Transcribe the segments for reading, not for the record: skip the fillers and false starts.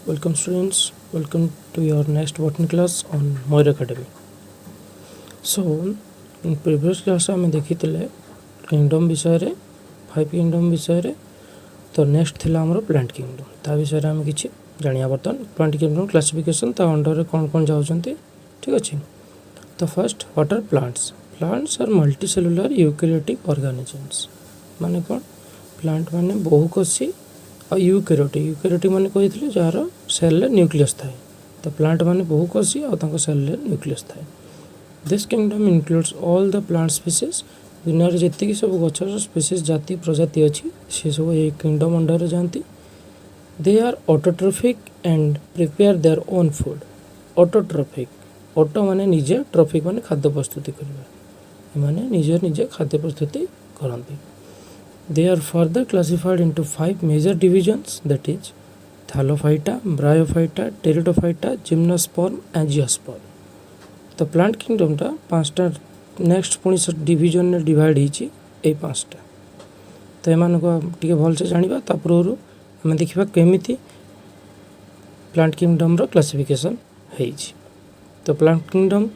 Welcome students, welcome to your next botany class on Moir Academy. So, in previous class आम देखी kingdom विषय रे 5 kingdom विषय रे तो नेक्स्ट थिला हमरो प्लांट किंगडम ता विषय रे हम किछि जानिया बर्तन प्लांट किंगडम क्लासिफिकेशन ता अंडर रे कोन जाउछंती ठीक अछि। तो first what are plants are multicellular eukaryotic organisms माने कोन प्लांट माने बहुकोषी और यूकैरियोटिक माने कहिथिले जार सेल रे न्यूक्लियस थाए तो प्लांट माने बहुकोषी और तांको सेल रे न्यूक्लियस थाए। This kingdom includes all the plant species दुनिया रे जेतिकी सब गछर स्पीसीज जाति प्रजाति अछि से सब ए किंगडम अंडर रे जानती। They are autotrophic and prepare their own food. Autotrophic auto माने निजे ट्रॉफिक माने खाद्य प्रस्तुति करबा माने निजे खाद्य प्रस्तुति करंती। They are further classified into 5 major divisions, that is Thallophyta, Bryophyta, Pteridophyta, Gymnosperm, Angiosperm. तो प्लांट किंगडम टा पांचटा नेक्स्ट पुणी डिवीजन ने डिवाइड होइछि ए पांचटा तो एमान को टिके भल से जानिबा तापुरु हम देखिबा केमिति प्लांट किंगडम रो क्लासिफिकेशन होइछि। तो प्लांट किंगडम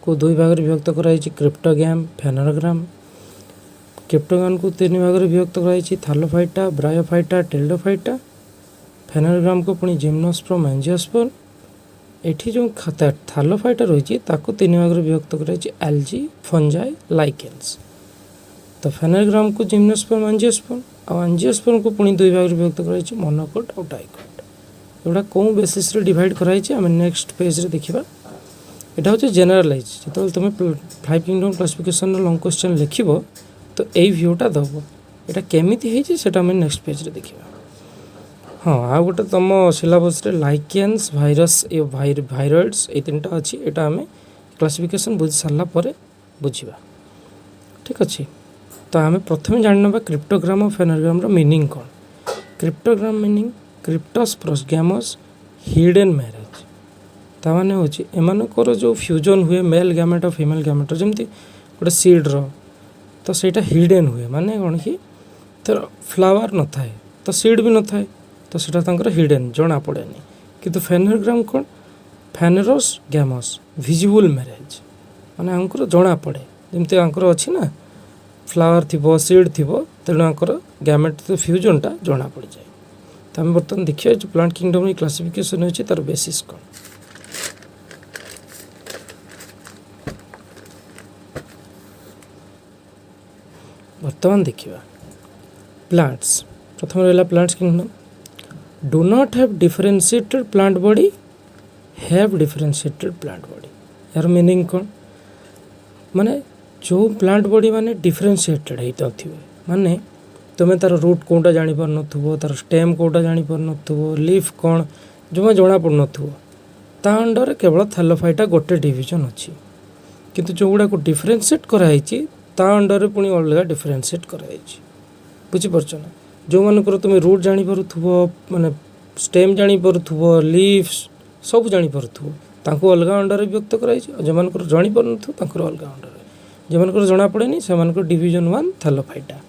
को दुई भाग रे विभक्त कराइछि क्रिप्टोगैम फेनोग्राम। क्रिप्टोगैम को तीन भाग में विभक्त कराई थालोफाइटा ब्रायोफाइटा टेरिडोफाइटा। फेनोग्राम को पुणी जिम्नोस्पर्म एंजियोस्पर्म। एठी जो थालोफाइटा रही तीन भाग में विभक्त कराई एल्जी फंजाई लाइकेन्स। तो फेनोग्राम को जिम्नोस्पर्म एंजियोस्पर्म और एंजियोस्पर्म को पुणी दुई भाग में विभक्त कराई मोनोकोट और डाइकोट। एगुड़ा कौन बेसिस रे डिवाइड कराई आम नेक्स्ट पेज रे देखिबा। एटा होचे जनरलाइज जो तुम 5 किंगडम क्लासिफिकेशन लॉन्ग क्वेश्चन लिखिबो तो यही व्यूटा दब यहाँ केमिति सेटा आम नेक्स्ट पेज रे देखिबा। हाँ आ गोटे तुम सिलेबस रे लाइकेन्स भाइरस भाइरॉइड्स ये तीनटा अच्छी यहाँ आम क्लासिफिकेशन बुझी सारा पर बुझा ठीक अच्छे। तो आम प्रथम जानवा क्रिप्टोग्राम और फेनोग्राम मीनिंग कौन। क्रिप्टोग्राम मीनिंग क्रिप्टस प्रोसगैमस हिडन मैरेज ताने हूँ एमानकर जो फ्यूजन हुए मेल गैमेट और फीमेल गैमेट जमती गोटे सीड्र तो सेटा हिडन हुए माने कौन कि तो फ्लावर न थाए तो सीड भी न थाए तो सेटा तांकर हिडन जना पड़ेनी। किंतु फेनोग्राम कौन फेनरस गैमस विजिबल मैरेज माने आंकर जना पड़े जमती आंकर अच्छी ना फ्लावर थी सीड थी तेणु आंकर गैमेट तो फ्यूजनटा जना पड़ जाए। तो आम बर्तमान देखिए जो प्लांट किंगडम क्लासिफिकेशन होची तार बेसिस कौन। बर्तमान देखिए प्लांट्स प्रथम रहा plants kingdom do not have differentiated plant body have differentiated plant body. यार मीनिंग कौन माने जो प्लांट बॉडी माने डिफरेंशिएटेड होता थी माने तुम्हें तार रूट कौटा जानी पार नथुबो तार स्टेम कौटा जानी पार नथुबो लीफ कौन जो जना पड़ नथुबो ता अंडर केवल थालोफाइटा गोटे डिवीजन अच्छी। किंतु जो गुड़ा को डिफरेंशिएट कराई ता अंडर पुणी अलग डिफरेंशिएट कराई बुझीपारछ ना। जो मानकर तुम रूट जानी पारुथुबो माने स्टेम जानी पारुथुबो लीफ सब जानी पारुथुबो तांको अलग अंडर विभक्त कराई जो मानकर जानी पार नथु तांकर अलग अंडर जो मानकर जना पड़ेनी से मानकर डिवीजन 1 थालोफाइटा।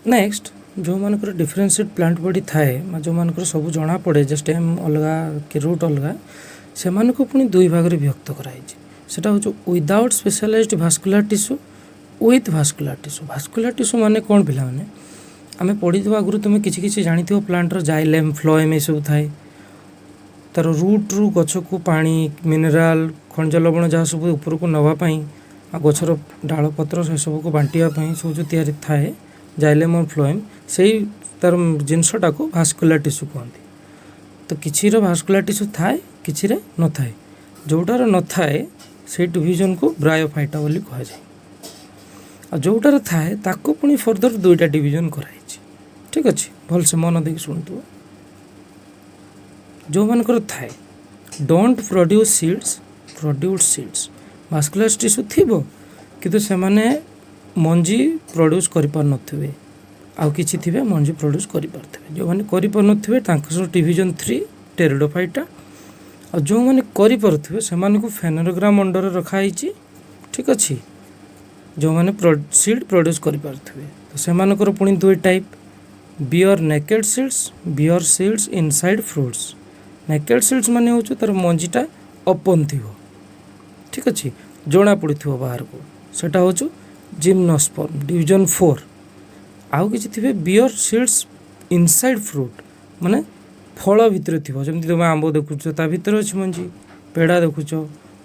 नेक्स्ट जो मानकर डिफरेंशिएट प्लांट बॉडी थाए जो मानकर सब जना पड़े जे स्टेम अलग कि रूट अलग से मानको पुणी दुई भाग रे विभक्त कराई सेटा हो without specialised vascular tissue with vascular tissue. Vascular tissue माने कौन पिला माने आमे पढ़ी आगु तुम किसी जानी प्लांटर जाइलेम फ्लोएम ये सब थाए तार रूट रु गछ को पानी मिनराल खनिज लवण जहाँ सब ऊपर को नवापाई आ गछर डाल पत्र से सब को बांटिया सब जो तैयारी थाए जाइलेम और फ्लोएम से तार जिनसटा को भास्कुलर टिश्यू कहते। तो किसी भास्कुलर टिश्यू थाए किसी न थाए जोटार न थाए से डिवीजन को ब्रायोफाइटा बोली कह जाए और जोटार थाए ताको पुणी फर्दर दुईटा डिवीजन कराई ठीक अच्छे भल से मन देख शुणु। जो मानकर थाए don't produce seeds vascular tissue थी किंतु से माने मंजी प्रोड्यूस कर पार नथिबे आउ किछि थिबे मंजी प्रोड्यूस कर पारथिबे जो माने करि पार नथिबे तांकर डिवीजन 3 टेरिडोफाइटा और जो मैंने करें से फेनोग्राम अंडर रखाई ठीक अच्छे। जो मैंने सीड प्रोड्यूस करें तो से पुणी दुई type bear naked seeds, bear seeds inside fruits. Naked seeds माने हो तार मंजीटा ओपन थी, ठीक अच्छे जना पड़ी बाहर को, सेटा हो जिम्नोस्पर्म डिवीजन 4। आउ किसी थे बियर सीड्स इनसाइड फ्रुट माने फल भितर थी, जमी तुम आंब देखुच ता भर अच्छी मंजी, पेड़ा देखुच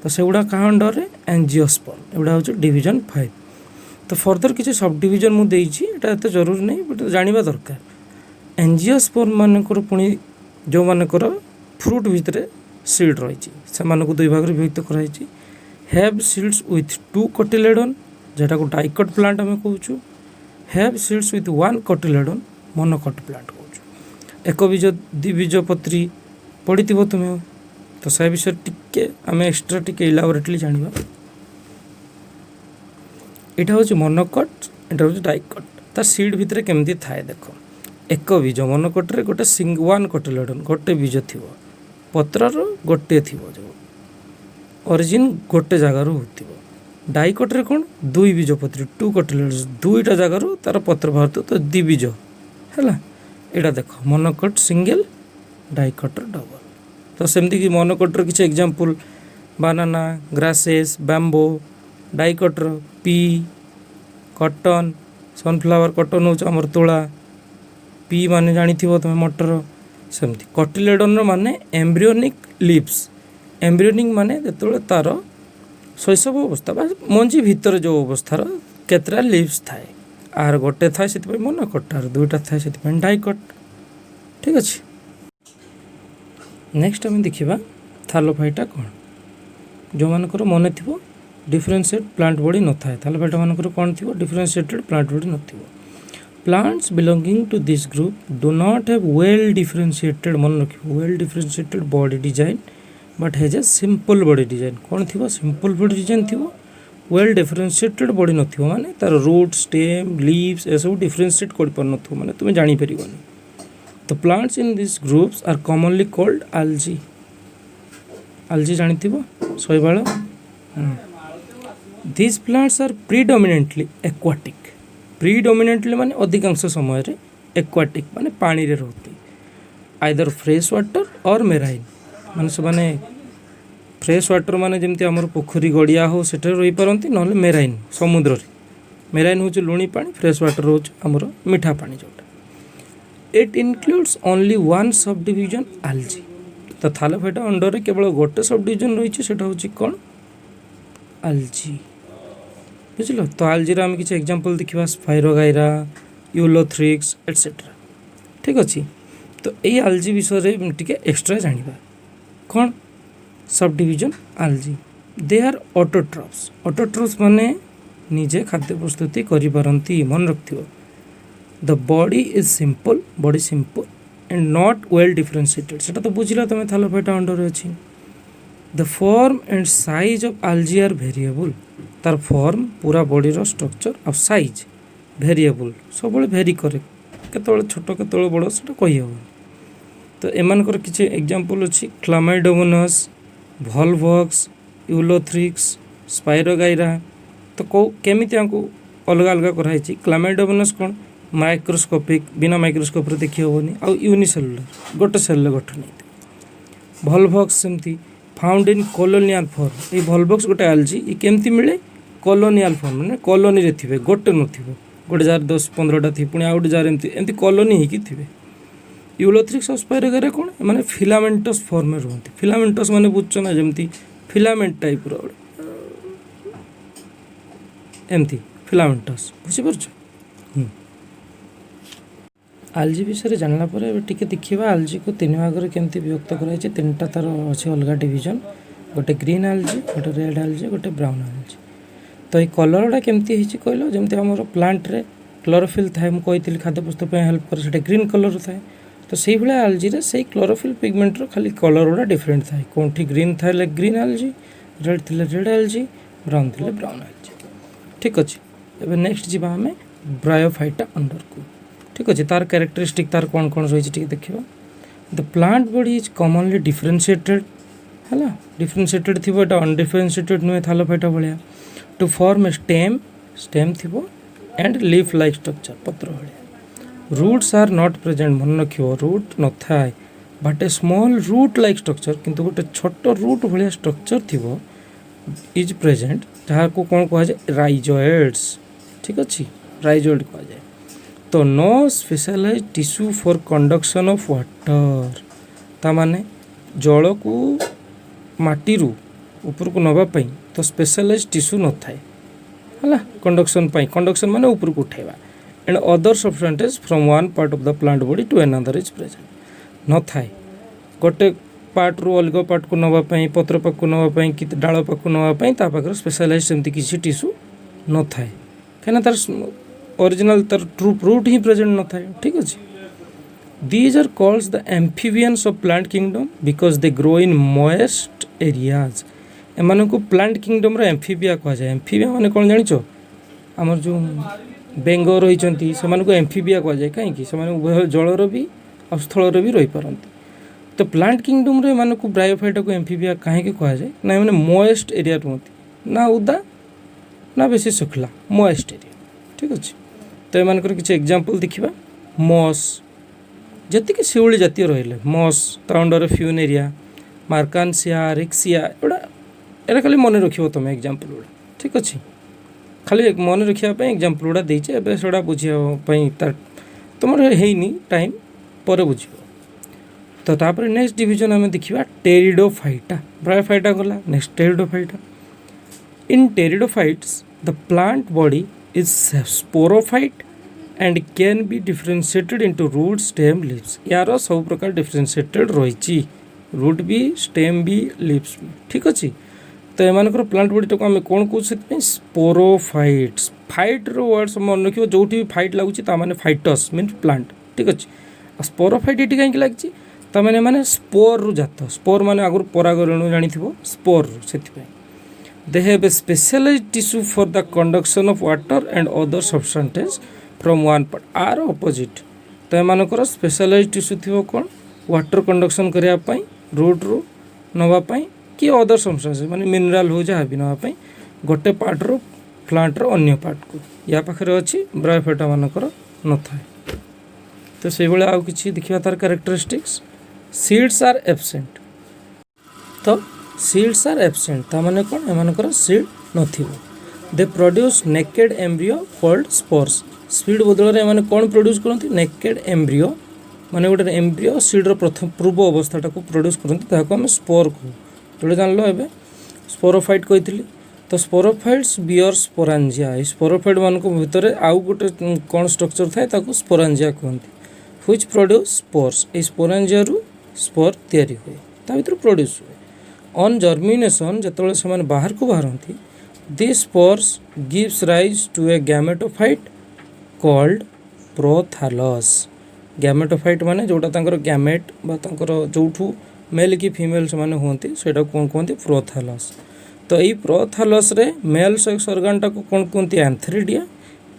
तो से गुड़ा क्या अंडर एंजियोस्पर्म, एगुड़ा हूँ डिवीजन 5। तो फर्दर किसी सब डिवीजन मुझे एत जरूरी नहीं, बट जाना दरकार। एंजियोस्पर्म मानकर पुणी जो मानकर फ्रुट भितर सीड रही से दुई भाग विभक्त कराई। हैव सीड्स विथ 2 कोटिलेडन जेटा को डाइकट प्लांट आम कहूँ। Have seeds with 1 cotyledon monocot plant कहूँ। एक बीज द्विबीज पत्री पढ़ी तुम्हें, तो से विषय टिके आम एक्सट्रा टिके इलाबोरेटली जाना। यहाँ हूँ मोनोकट, यहाँ हूँ डाइकट। तार सीड भितर केमती थाए देख, एक बीज मोनोकट्रे गोटे 1 कोटिलेडन गोटे बीज थी, पत्रर गोटे थी, जो ओरिजिन गोटे जगार हो। डाइकट्रे कौन 2 बीज पत्री 2 कोटिलेडन, 2टा जगार तार पत्र बाहर तो द्विबीज है। यहाँ देख मोनोकट सिंगल, डाइकटर डबल। तो सेमती कि मोनोकटर किसी एग्जांपल बानाना, ग्रासेस, बैम्बो। डाइकटर पी, कॉटन, सनफ्लावर कॉटन हो आमर तोला। पी माने जानी थी तुम मटर। सेमती कोटिलेडन माने एम्ब्रियोनिक लिप्स। एम्ब्रियोनिक माने जो तार शैशव अवस्था मंजी भितर जो अवस्थार केतरा लिप्स थाए, आर गोटे थाए से मोनोकट, आर 2टा थाए से डाइकट, ठीक अच्छे। नेक्स्ट आम देखा थालोफाइटा कौन, जो मानकर मन थी डिफरेंशिएट प्लांट बॉडी न थाए। थालोफाइटा मानकर कौन थी डिफरेंशिएटेड प्लांट बॉडी न थी। Plants belonging to this group do not have well differentiated, मन रख well differentiated body design but has a simple body design. कौन थी सिंपल बॉडी डिजाइन थी, वेल डिफरेंशिएटेड बॉडी न थी, माने तार रूट, स्टेम, लीव्स ए सब डिफरेंशिएट कर पार न, माने तुम जानी परिबनी। तो plants in this groups are commonly called algae। algae जानी थी शैवाल। These plants are predominantly aquatic। predominantly माने अधिकांश समय रे aquatic माने पानी रे रहती, either fresh water or marine। माने से माने फ्रेश वाटर माने जमती आमर पोखरी गड़िया हो सेठे रही पारती, ना मेराइन समुद्र रे। मेराइन हूँ लुणी पानी, फ्रेश वाटर हूँ आमर मीठा पानी जोटा। इट इनक्लूड्स ओनली 1 सब डिविजन algae। तो थालोफाइटा अंडर रे केवल गोटे सब डिविजन रही है, हूँ कौन algae, बुझल। तो algae आम किसी एग्जांपल देखा स्पाइरोगाइरा, यूलोथ्रिक्स एटसेट्रा, ठीक अच्छे। तो ये algae विषय में टिके एक्स्ट्रा जानिबा कौन सब division algae। They are autotrophs. Autotrophs माने निजे खाद्य प्रस्तुति करि पारंती, मन रखथियो। The body is simple, body simple and not well differentiated, सेटा तो बुझिला तुम थालोफाइटा अंडर अछि। The form and size of algae are variable. तार फॉर्म पूरा बॉडी रो स्ट्रक्चर और साइज वेरिएबल, सब भेरी करे, केतବେଳେ छोट केतବେଳେ बड़ सेटा कहि हो। तो एमानकर किछि एग्जांपल अछि क्लामाइडोमोनास, भॉल्वॉक्स, यूलोथ्रिक्स, स्पाइरोगाइरा। तो कौ केमिति आंको अलग अलग कराई। क्लामाइडोमोनास कौन माइक्रोस्कोपिक, बिना माइक्रोस्कोप रे देखि होबनी, आ यूनिसेलुलर गोटे सेल गठन। भॉल्वॉक्स सेमती फाउंड इन कॉलोनियल फॉर्म। ये भॉल्वॉक्स गोटे algae, ये केमती मिले कॉलोनियल फॉर्म, माने कॉलोनी रे थिबे, गोटे नथिबो, गोटे जार 10-15टा थी, पुणी आउट जार एमती कॉलोनी ही थिबे। यूलोथ्रिक्स और स्पाइरोगाइरा कौन माने फिलामेंटस फॉर्म में रहती। फिलामेंटस माने बुझछ ना जमती फिलामेंट टाइप रो एमती फिलामेंटस, बुझी परछ। algae विषय जानला पर टिके देखिबा algae को 3 भाग रे केमती विभक्त कराई छै। 3टा तार अछि अलगा डिवीजन, गोटे ग्रीन algae, गोटे रेड algae, गोटे ब्राउन algae। तो ये कलरटा केमती हिची कहलो, जमती हमर प्लांट रे क्लोरोफिल थाए, मु कहितली खाद्य प्रस्तुत पे हेल्प करे, सेटा ग्रीन कलर थाए। तो से भाई algae रे से क्लोरोफिल पिगमेंट रो खाली कलर गुड़ा डिफरेंट थाए। कोठी ग्रीन थाए ग्रीन algae, रेड थिले रेड algae, ब्राउन थिले ब्राउन algae, ठीक अच्छे। एबे नेक्स्ट जीवा हमें ब्रायोफाइटा अंडर को, ठीक अच्छे। तार कैरेक्टरिस्टिक तार कौन कौन रही देखा। The plant body is commonly differentiated, है डिफरेंशिएटेड थी, अनडिफरेंशिएटेड नुहे थालोफाइटा भाया। To form a stem, stem थी एंड लीफ लाइक स्ट्रक्चर, पत्र भाया। रूट्स आर नॉट प्रेजेंट मन रखियो रूट न थाए but a small root like structure किंतु गोटे छोट रूट भाया स्ट्रक्चर थिबो इज प्रेजेंट जहाँ को कौन कह जाए राइजोइड्स ठीक अच्छे राइजोइड कह जाए तो no specialise tissue for conduction of water ता माने जल को माटी रू ऊपर को नवापाई तो स्पेशलाइज टिश्यू न थाए है कंडक्शन माने ऊपर को उठेवा and other substances from one part of the plant body to another is present न थाए गोटे पार्ट रू अलग पार्ट को नवापाई पत्र पाख को नवापाई कि डाल पाख को नवापाई ता पाखर स्पेशलाइज सेमती किसी टिश्यू न थाए कहीं तार ओरिजिनल तार ट्रू रूट ही प्रेजेंट न थाए ठीक अच्छे these are called the amphibians of plant kingdom because they grow in moist areas एमान को प्लांट किंगडम रो एम्फीबिया कह जाए एम्फीबिया माने कौन जानिछ आमर जो बेंग रही से एम्फीबिया कह जाए कहीं उभय जलर भी और स्थल भी रही पारती तो प्लांट किंगडम रे एमान को ब्रायोफाइटा को एम्फीबिया कहीं कह जाए ना मैंने मॉइस्ट एरिया रुहती ना उदा ना बेसी सुखला मॉइस्ट एरिया ठीक अच्छे तो एम किसी एग्जांपल देखा मॉस जी शिउली जातीय रही मॉस ता अंडर फ्यून एरिया मार्कानसिया रिक्सिया एटा खाली मन रख तुम एग्जांपल गुड़ा ठीक अच्छे खाली मन रखापी एग्जांपल गुड़ा देचे एवं से बुझापी तुम है टाइम पर बुझ तो तापर नेक्स्ट डिवीजन आम देखा टेरिडोफाइटा ब्रायोफाइटा गला next pteridophyta in pteridophytes the plant body is sporophyte and can be differentiated into root stem leaves यार सब प्रकार डिफरेंशिएटेड रही रूट भी स्टेम भी लीव्स भी ठीक अच्छे तो एम प्लांट बॉडी टाक आम कौन कौन स्पोरोफाइट्स फाइट वर्ड मन रखिए जो भी फाइट लगुच फाइटस मीन प्लांट ठीक अच्छे स्पोरोफाइट ये कहीं लगी ताने माने स्पोर रु जात स्पोर माने आगुर परागरेणु जानी स्पोर से they have a specialised tissue for the conduction of water and other substances from one part or opposite तो एमानकर स्पेशलाइज्ड टिश्यू थी कौन वाटर कंडक्शन करने रूट रू नवापाई कि अदर सब्सटेंसेस माने मिनराल हो जहाँ भी नवापाई गोटे पार्ट रो प्लांट रो अन्य पार्ट को या पाखे अच्छी ब्रायोफाइटा मानकर न थाए तो से भाई आउ कि देखा तार कैरेक्टरिस्टिक्स सीड्स आर एब्सेंट तो सीड्स आर एब्सेंट ता माने कौन एमानकर सीड नथिबो they produce naked embryo called spores seed बदल में एमाने कौन प्रोड्यूस करती नेकेड एम्ब्रियो माने गोटे एम्ब्रियो सीड्र प्रथम पूर्व अवस्थाटा को प्रोड्यूस करते आम स्पोर कहू जो जान लो ए स्पोरोफाइट कही तो स्पोरोफाइट्स बियर स्पोरांजिया स्पोरोफाइट मान भितर आउ गोटे कौन स्ट्रक्चर थाए ताको स्पोरांजिया कहते व्हिच प्रोड्यूस स्पोर्स ए स्पोरांजिया रु स्पोर तैयारी हुए ता भीतर प्रोड्यूस हुए ऑन जर्मिनेशन जिते से बाहर को बाहरती this spores gives rise to a gametophyte called prothallus gametophyte माने जोटा तांकर गैमेट बा तांकर जोठू मेल की फीमेल से माने होती सेटा कौन कहते प्रोथालस तो यही प्रोथालस रे मेल सेक्स ऑर्गन टाको कौन कहते एंथेरिडिया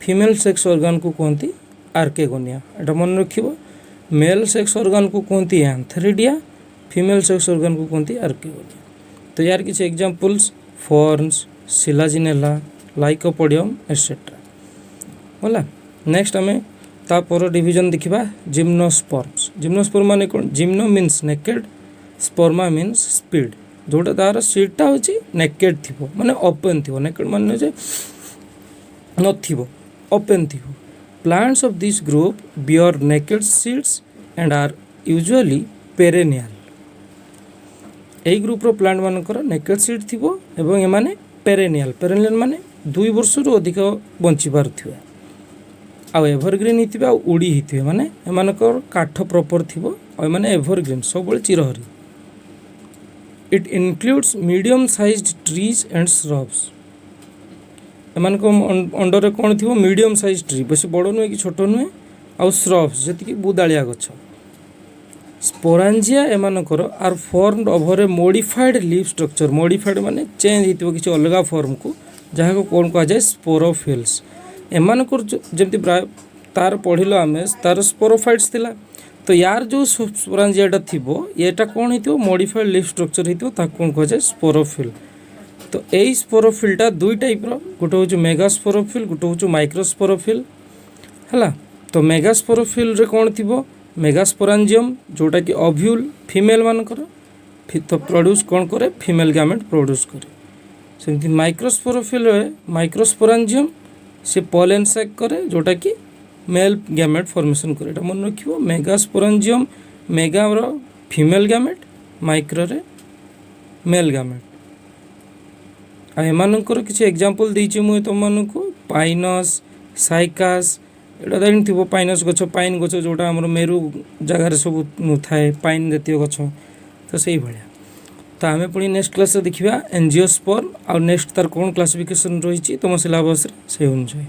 फीमेल सेक्स ऑर्गन को कहते आर्केगोनिया एटा मन रखिबो मेल सेक्स ऑर्गन को कहते एंथेरिडिया फीमेल सेक्स ऑर्गन को कहते आर्केगोनिया तो यार किसी एग्जांपल्स फॉर्न्स सिलाजिनेला लाइकोपोडियम एटसेट्रा होला नेक्स्ट आम तापर डिवीजन देखा जिम्नोस्पर्म माने कौन gymno means naked स्पर्मा means speed जोटा तार सीडटा हूँ नेकेड थी माने ओपन थी नेकेड मान नथिबो ओपन थी plants of this group bear naked seeds and are usually perennial यही ग्रुप रो प्लांट मानकर नेकेड सीड थी एवं एमाने पेरेनियल पेरेनियल माने 2 वर्ष रु अधिक बंची पारुथिबे आउ एभरग्रीन होते उड़ी होते माने एमानकर काठ प्रॉपर थी माने एभरग्रीन सब चिरहरी it includes medium sized trees and shrubs एमान अंडर कौन थी मीडियम साइज ट्री बेस बड़ नुहे कि छोट नुहे आउ श्रब्स जी बुदालिया गछ स्पोरांजिया एमानकर are formed over a modified leaf structure modified माने चेंज होती किसी अलग फॉर्म को जहाँ को कौन कह जाए स्पोरोफिल्स एमानकर जमती तार पढ़ल आम तार स्पोरोफाइट्स थिला तो यार जो स्पोरांजियाटा थी येटा कौन हो मॉडिफाइड लीफ स्ट्रक्चर होता कौन कह जाए स्पोरोफिल तो यही स्पोरोफिलटा दुई टाइप गोटे हूँ मेगा स्पोरोफिल गोटे हूँ माइक्रोस्पोरोफिल है तो मेगास्पोरोफिल रे कौन थी मेगास्पोरांजियम जोटा कि ओव्यूल फीमेल मानकर तो प्रोड्यूस कौन करे फीमेल गैमेट प्रोड्यूस करे। सेमती माइक्रोस्पोरोफिल माइक्रोस्पोरांजियम से पॉलन सैक करे जोटा कि मेल गैमेट फॉर्मेशन करे। एटा मन रखियो मेगास्पोरांजियम मेगा रो फीमेल गैमेट माइक्रो रे मेल गैमेट। आ एमानकर किसी एग्जांपल देछि मु तुमको पाइनस साइकास एटा देखि थिबो पाइनस गछ पाइन गछ जोटा हमर मेरु जगह सब थाए पाइन जातीय गछ तो सही भाया। तो आम पुणी नेक्स्ट क्लास देखा एंजियोस्पर्म आ नेक्स्ट तार कौन क्लासिफिकेशन रही तुम सिलेबस से अनुसार।